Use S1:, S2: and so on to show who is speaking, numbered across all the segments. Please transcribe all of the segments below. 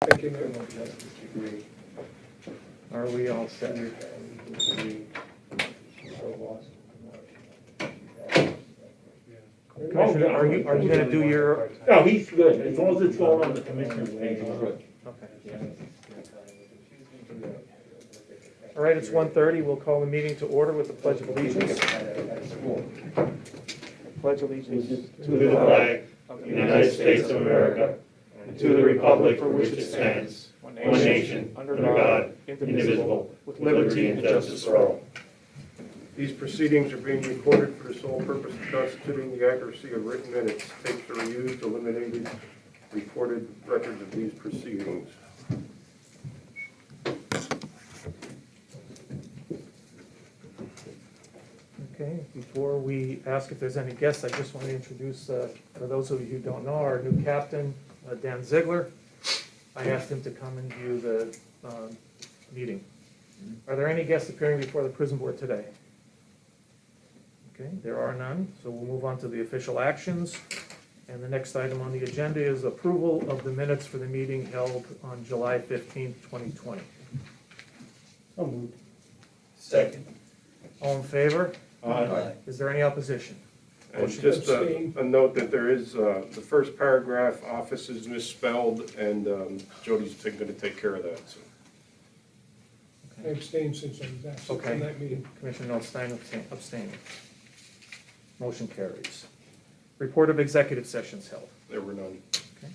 S1: Thank you.
S2: Are we all set? Commissioner, are you gonna do your,
S3: No, he's good, as long as it's going on the commissioner's page, he's good.
S2: okay. All right, it's 1:30, we'll call the meeting to order with the Pledge of Allegiance. Pledge allegiance
S3: To the flag of the United States of America, and to the republic for which it stands, one nation, under God, indivisible, with liberty and justice for all.
S1: These proceedings are being recorded for the sole purpose of constituting the accuracy of written minutes. Tapes are used, eliminated, recorded records of these proceedings.
S2: Okay, before we ask if there's any guests, I just want to introduce, for those of you who don't know, our new captain, Dan Ziegler. I asked him to come and view the meeting. Are there any guests appearing before the prison board today? Okay, there are none, so we'll move on to the official actions. And the next item on the agenda is approval of the minutes for the meeting held on July 15th, 2020.
S3: So moved.
S4: Second.
S2: All in favor?
S4: Aye.
S2: Is there any opposition?
S1: And just a note that there is, the first paragraph, office is misspelled, and Jody's going to take care of that, so.
S5: I abstained since I was absent
S2: Okay.
S5: from that meeting.
S2: Commissioner Notstein abstaining. Motion carries. Report of executive sessions held.
S1: There were none.
S2: Okay.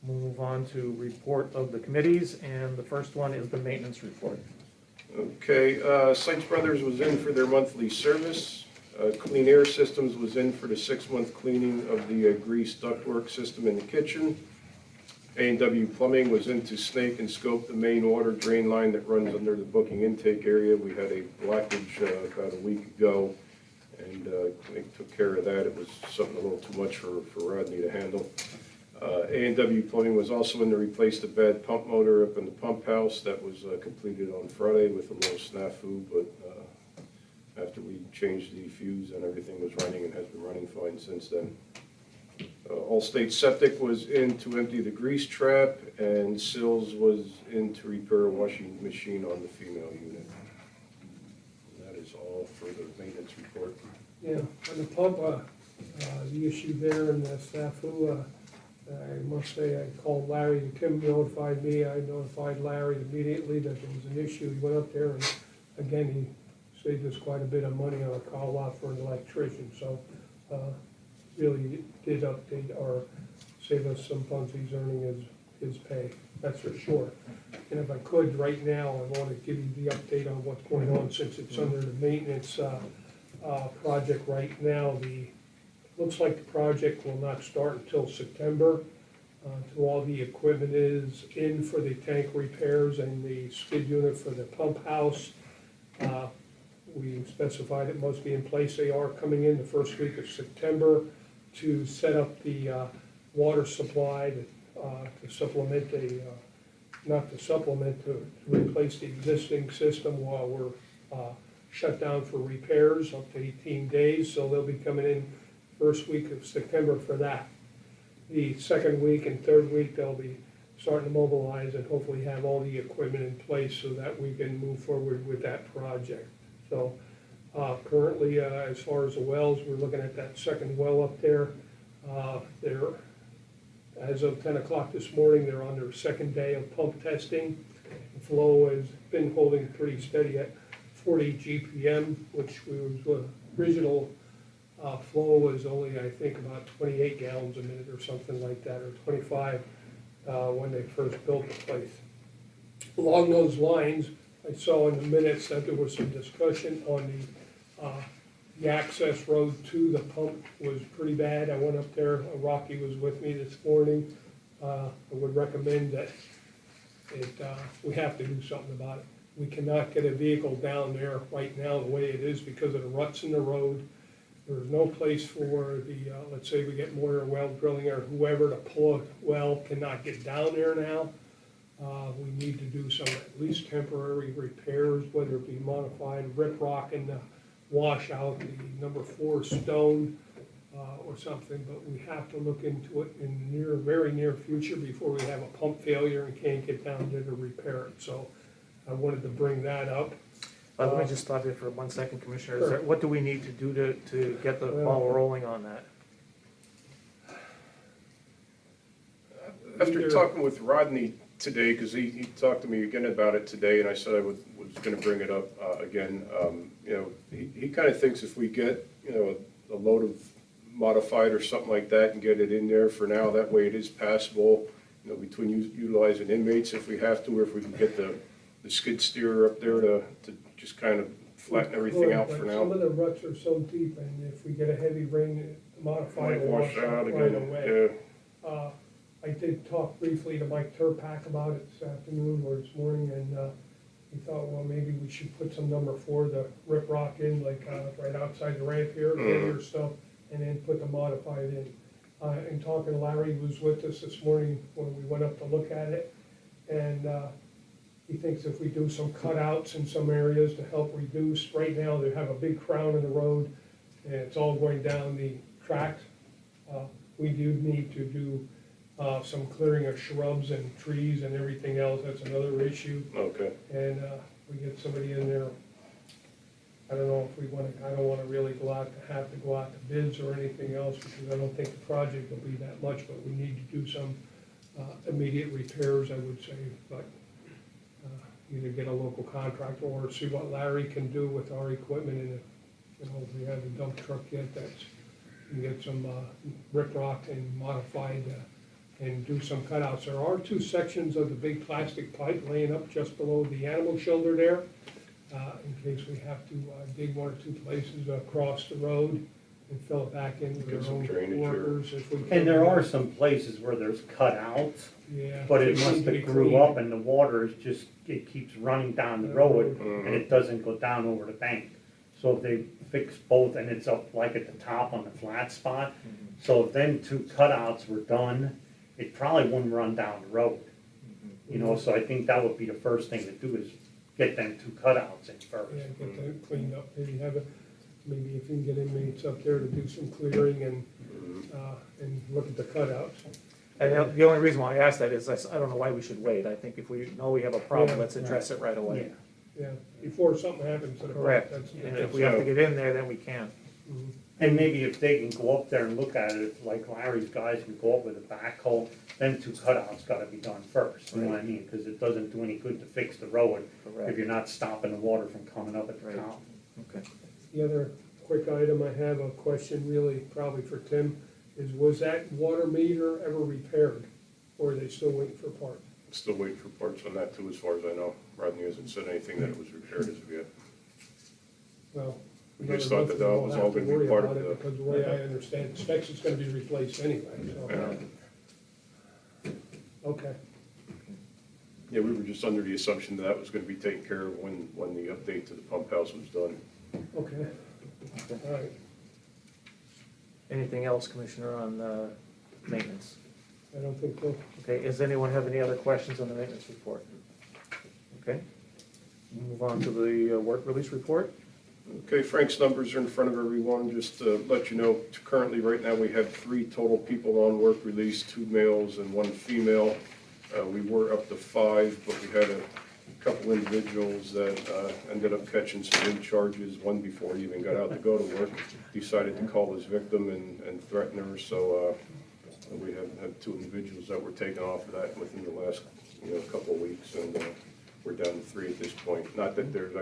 S2: We'll move on to report of the committees, and the first one is the maintenance report.
S1: Okay, Sites Brothers was in for their monthly service. Clean Air Systems was in for the 6-month cleaning of the grease ductwork system in the kitchen. A&W Plumbing was in to snake and scope the main water drain line that runs under the booking intake area. We had a blockage about a week ago, and they took care of that. It was something a little too much for Rodney to handle. A&W Plumbing was also in to replace the bad pump motor up in the pump house. That was completed on Friday with a little snafu, but after we changed the fuse and everything was running and has been running fine since then. Allstate Septic was in to empty the grease trap, and Sills was in to repair a washing machine on the female unit. And that is all for the maintenance report.
S5: Yeah, on the pump, the issue there and the snafu, I must say, I called Larry, and Tim notified me, I notified Larry immediately that there was an issue. He went up there and, again, he saved us quite a bit of money on a call out for an electrician, so, really did update or save us some funds. He's earning his pay, that's for sure. And if I could, right now, I want to give you the update on what's going on since it's under the maintenance project right now. Looks like the project will not start until September. So all the equipment is in for the tank repairs and the skid unit for the pump house. We specified it must be in place. They are coming in the first week of September to set up the water supply to supplement to replace the existing system while we're shut down for repairs up to 18 days. So they'll be coming in first week of September for that. The second week and third week, they'll be starting to mobilize and hopefully have all the equipment in place so that we can move forward with that project. So currently, as far as the wells, we're looking at that second well up there. They're, as of 10 o'clock this morning, they're on their second day of pump testing. The flow has been holding pretty steady at 40 GPM, which was original flow was only, I think, about 28 gallons a minute or something like that, or 25 when they first built the place. Along those lines, I saw in the minutes that there was some discussion on the access road to the pump was pretty bad. I went up there, Rocky was with me this morning. I would recommend that we have to do something about it. We cannot get a vehicle down there right now the way it is because of the ruts in the road. There's no place for the, let's say we get Moyer well drilling or whoever to pull a well cannot get down there now. We need to do some at least temporary repairs, whether it be modified rip rock in the washout, the number 4 stone, or something, but we have to look into it in the very near future before we have a pump failure and can't get down there to repair it. So I wanted to bring that up.
S2: Let me just stop you for 1 second, Commissioner. Is
S5: Sure.
S2: there, what do we need to do to get the
S5: Well-
S2: ball rolling on that?
S1: After
S5: Either-
S1: talking with Rodney today, because he talked to me again about it today, and I said I was gonna bring it up again, you know, he kind of thinks if we get, you know, a load of modified or something like that and get it in there for now, that way it is passable, you know, between utilizing inmates if we have to, or if we can get the skid steer up there to just kind of flatten everything out
S5: But
S1: for
S5: some
S1: now.
S5: of the ruts are so deep, and if we get a heavy rain, the modified
S1: Might
S5: will
S1: wash out
S5: right
S1: again,
S5: away.
S1: yeah.
S5: I did talk briefly to Mike Turpak about it this afternoon or this morning, and he thought, well, maybe we should put some number 4, the rip rock in, like right outside the ramp here, heavier stuff, and then put the modified in. And talking to Larry, who was with us this morning when we went up to look at it, and he thinks if we do some cutouts in some areas to help reduce, right now they have a big crown in the road, and it's all going down the tracks. We do need to do some clearing of shrubs and trees and everything else, that's another issue.
S1: Okay,
S5: And we get somebody in there, I don't know if we wanna, I don't wanna really have to go out to bids or anything else, because I don't think the project will be that much, but we need to do some immediate repairs, I would say, but either get a local contractor or see what Larry can do with our equipment, and if, you know, we have a dump truck yet, that's, we can get some rip rock and modified and do some cutouts. There are 2 sections of the big plastic pipe laying up just below the animal shelter there, in case we have to dig 1 or 2 places across the road and fill it back in with
S1: Get
S5: our
S1: some
S5: own
S1: drainage or-
S5: workers if we can.
S3: And there are some places where there's cutouts,
S5: Yeah.
S3: but it
S5: they
S3: must
S5: need to be
S3: have grew
S5: cleaned.
S3: up and the water is just, it keeps running down the road
S1: Mhm.
S3: and it doesn't go down over the bank. So if they fix both and it's up like at the top on the flat spot, so if then 2 cutouts were done, it probably wouldn't run down the road. You know, so I think that would be the first thing to do is get them 2 cutouts in first.
S5: Yeah, get that cleaned up, maybe have a, maybe if you can get inmates up there to do some clearing and look at the cutouts.
S2: And the only reason why I asked that is I don't know why we should wait. I think if we know we have a problem,
S5: Yeah.
S2: let's address it right
S3: Yeah,
S2: away.
S5: Yeah, before something happens to the pipe.
S2: Correct.
S5: That's-
S2: And if we have to get in there, then we can.
S5: Mhm.
S3: and maybe if they can go up there and look at it, like Larry's guys can go up with a backhoe, then 2 cutouts gotta be done first, you know what I mean? Cause it doesn't do any good to fix the road if
S2: Correct.
S3: you're not stopping the water from coming up at the
S2: Right.
S3: top.
S2: Okay.
S5: The other quick item I have, a question really probably for Tim, is was that water meter ever repaired? Or are they still waiting for parts?
S1: still waiting for parts on that too, as far as I know. Rodney hasn't said anything that it was repaired as of yet.
S5: Well.
S1: We just thought that that was all gonna be part of the-
S5: Because the way I understand, specs is gonna be replaced anyway,
S1: Yeah.
S5: so. Okay,
S1: Yeah, we were just under the assumption that was gonna be taken care of when the update to the pump house was done.
S5: okay, all right.
S2: Anything else, Commissioner, on maintenance?
S5: I don't think so.
S2: Okay, does anyone have any other questions on the maintenance report? Okay, move on to the work release report.
S1: Okay, Frank's numbers are in front of everyone, just to let you know, currently, right now, we have 3 total people on work release, 2 males and 1 female. We were up to 5, but we had a couple individuals that ended up catching some new charges, one before he even got out to go to work, decided to call his victim and threaten her, so we have 2 individuals that were taken off of that within the last, couple of weeks, and we're down to 3 at this point. Not that there's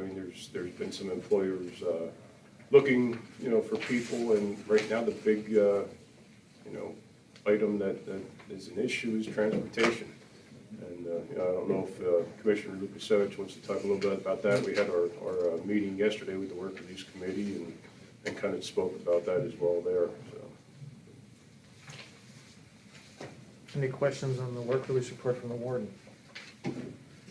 S1: been some employers looking, for people, and right now the big, item that is an issue is transportation. And, I don't know if Commissioner Lukasevich wants to talk a little bit about that. We had our meeting yesterday with the Work Release Committee and kind of spoke about that as well there, so.
S2: Any questions on the work release report from the warden?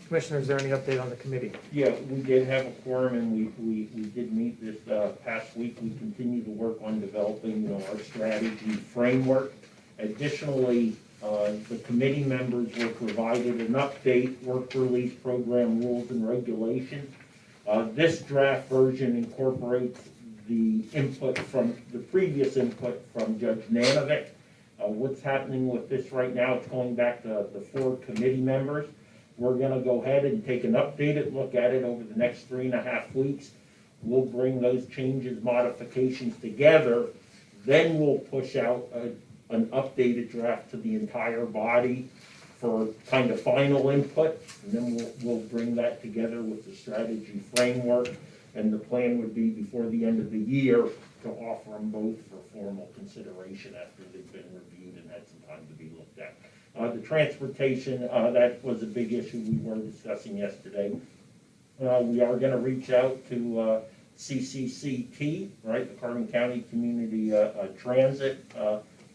S2: Commissioner, is there any update on the committee?
S6: Yeah, we did have a quorum and we did meet this past week. We continue to work on developing, our strategy framework. Additionally, the committee members were provided an update, work release program rules and regulations. This draft version incorporates the input from, the previous input from Judge Nanovic. What's happening with this right now, it's going back to the 4 committee members. We're gonna go ahead and take an updated look at it over the next 3.5 weeks. We'll bring those changes, modifications together, then we'll push out an updated draft to the entire body for kind of final input, and then we'll bring that together with the strategy framework. And the plan would be before the end of the year to offer them both for formal consideration after they've been reviewed and had some time to be looked at. The transportation, that was a big issue we were discussing yesterday. We are gonna reach out to CCCT, right, the Carbon County Community Transit,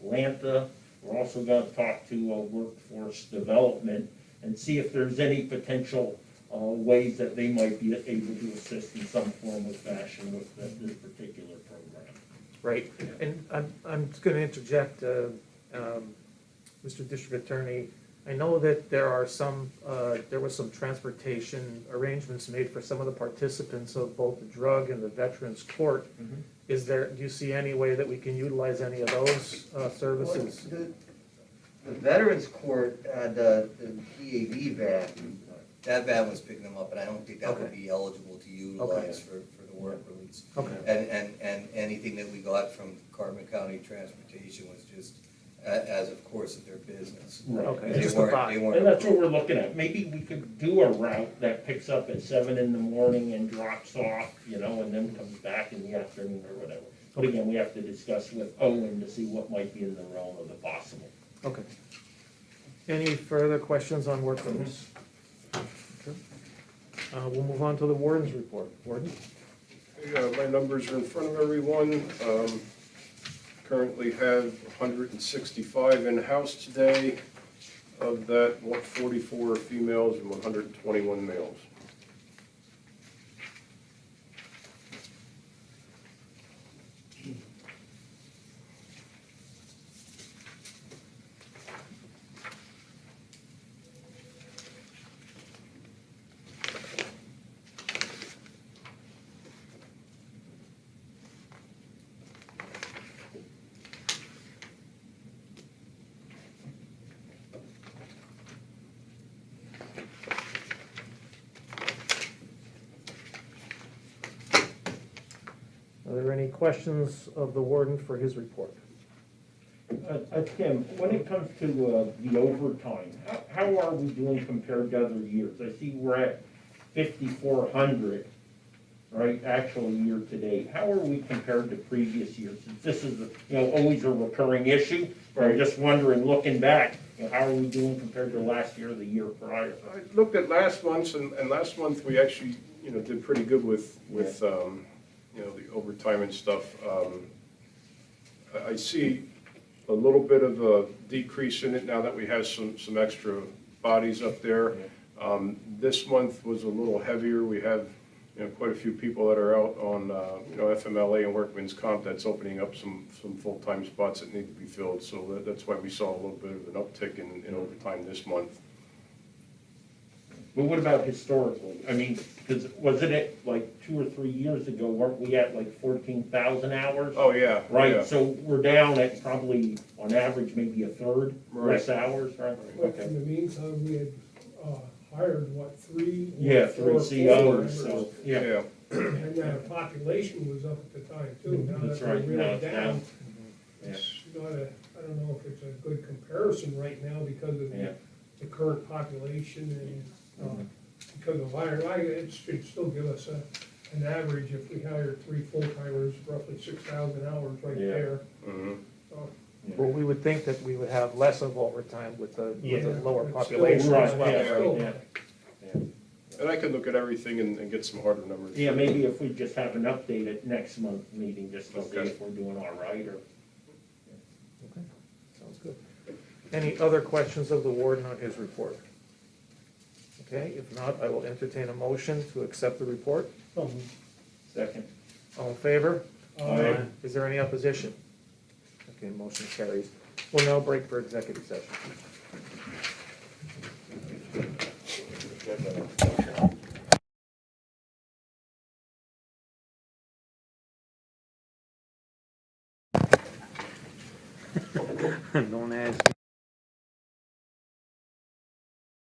S6: Lanta. We're also gonna talk to workforce development and see if there's any potential ways that they might be able to assist in some form or fashion with this particular program.
S2: Right, and I'm just gonna interject, Mr. District Attorney, I know that there are some, there was some transportation arrangements made for some of the participants of both the drug and the Veterans Court.
S6: Mhm.
S2: Is there, do you see any way that we can utilize any of those services?
S4: The Veterans Court had the EAV van, that van was picking them up, and I don't think that would
S2: Okay.
S4: be eligible to utilize for the work release.
S2: Okay,
S4: And anything that we got from Carbon County Transportation was just as of course of their business.
S6: Right.
S2: okay,
S4: They
S2: just the
S4: weren't,
S2: thought.
S4: they
S6: And
S4: weren't.
S6: that's what we're looking at. Maybe we could do a route that picks up at 7 in the morning and drops off, you know, and then comes back in the afternoon or whatever. But again, we have to discuss with Owen to see what might be in the realm of the possible.
S2: Okay. Any further questions on work release? Okay. We'll move on to the warden's report. Warden?
S1: My numbers are in front of everyone. Currently have 165 in-house today. Of that, 44 are females and 121 males.
S2: Are there any questions of the warden for his report?
S6: Tim, when it comes to the overtime, how are we doing compared to other years? I see we're at 5,400, right, actual year to date. How are we compared to previous years? Since this is, always a recurring issue, I'm just wondering, looking back, how are we doing compared to last year or the year prior?
S1: I looked at last month's, and last month we actually, did pretty good with the overtime and stuff. I see a little bit of a decrease in it now that we have some extra bodies up there. This month was a little heavier. We have, quite a few people that are out on, FMLA and workman's comp that's opening up some full-time spots that need to be filled. So that's why we saw a little bit of an uptick in overtime this month.
S6: But what about historically? I mean, because wasn't it like 2 or 3 years ago, weren't we at like 14,000 hours?
S1: Oh, yeah.
S6: Right,
S1: Yeah.
S6: so we're down at probably, on average, maybe a third less hours, right?
S5: But
S6: Okay.
S5: in the meantime, we had hired, three?
S6: Yeah,
S5: four
S6: 3
S5: full
S6: COs, so,
S5: members.
S6: yeah.
S5: And the population was up at the time too. Now
S6: That's
S5: that we're
S6: right, now
S5: really
S6: it's down.
S5: down, it's not a, I don't know if it's a good comparison right now because of
S6: Yeah.
S5: the current population and because of higher, it should still give us an average if we hire 3 full-timers, roughly 6,000 hours right
S6: Yeah.
S5: there.
S1: Mhm.
S5: So,
S2: Well, we would think that we would have less of overtime with the
S3: Yeah.
S2: lower
S5: It's still-
S2: population as
S6: Right,
S2: well.
S6: yeah.
S5: still-
S6: Yeah.
S1: And I could look at everything and get some harder numbers.
S6: Yeah, maybe if we just have an update at next month's meeting, just to see
S1: Okay.
S6: if we're doing all right, or.
S2: Okay, sounds good. Any other questions of the warden on his report? Okay, if not, I will entertain a motion to accept the report.
S6: Second.
S2: All in favor?
S6: Aye.
S2: Is there any opposition? Okay, motion carries. We'll now break for executive session.
S7: Don't ask